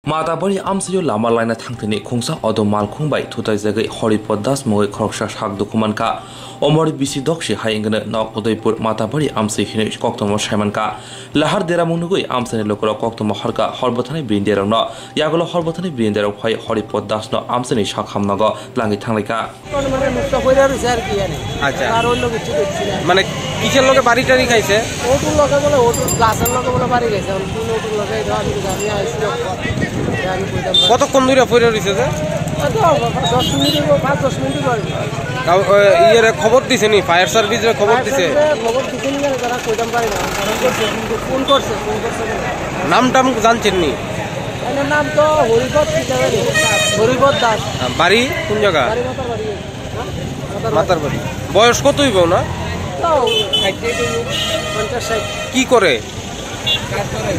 माताबारि आमसियो लामा लाइना थांथेनि खुंसा अदो मालखुंबाय थुताय जगै हरिपद दास मगै खरकसा साग दुखुमानका अमर बिसि दक्षि हायंगने नक उदयपुर माताबारि आमसि हिने कक्तम सायमानका लाहार देरामुनुगै आमसनि लोकर कक्तम हरका हरबथानि बिन्देरं न यागलो हरबथानि बिन्देरं फाय हरिपद दास न आमसनि साखामनग लांगि थांलायका মানে মুক্ত কইরা রইছে আর কি জানি আচ্ছা আর অন্য কিছু দেখছি না মানে কিসের লগে বাড়ি টাড়ি খাইছে ওটুর লগে বলে ওটুর গ্লাসের লগে বলে বাড়ি গেছে কোন ওটুর লগে আমি আইছি আমি কইতাম কতক্ষণ ধরে পড়ে রইছে যে 10 মিনিট 5-10 মিনিট পরে তাও ইয়ের খবর দিছে নি ফায়ার সার্ভিসের খবর দিছে না তারা কইতাম পারে না ফোন করছে নাম টাম জানছেন নি এর নাম তো হরিপদ দাস বাড়ি কোন জায়গা মাতার বাড়ি বয়স কত হইব না তাও 50-60 কি করে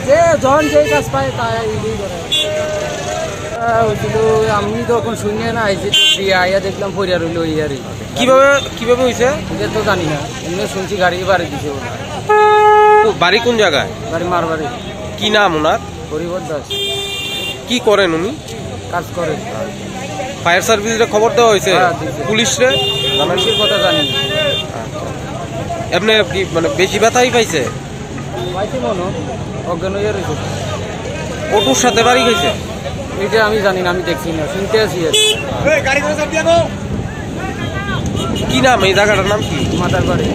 যে জন যে কাজ পায় তাই ইই করে আমি তখন শুনে না আইছি দিয়ে আইয়া দেখলাম পড়িয়া রইল ইয়ারই কিভাবে হইছে এটা তো জানি না এমনি শুনছি গাড়ি বাড়ি দিছে বাড়ি কোন জায়গায় বাড়ি মারবাড়ি কি নাম ওনার হরিপদ দাস কি করেন উনি কাজ করে ফায়ার সার্ভিসের খবর দেওয়া হয়েছে পুলিশরে পুলিশের কথা জানি না আপনি কি মানে বেশি ব্যথাই পাইছে পাইছে মনে অজ্ঞান হয়ে রয়েছে অটোর সাথে বাড়ি গেছে এটা আমি জানি না আমি দেখছি না শুনতে আছি কি নাম এই জায়গাটার নাম কি মাতার বাড়ি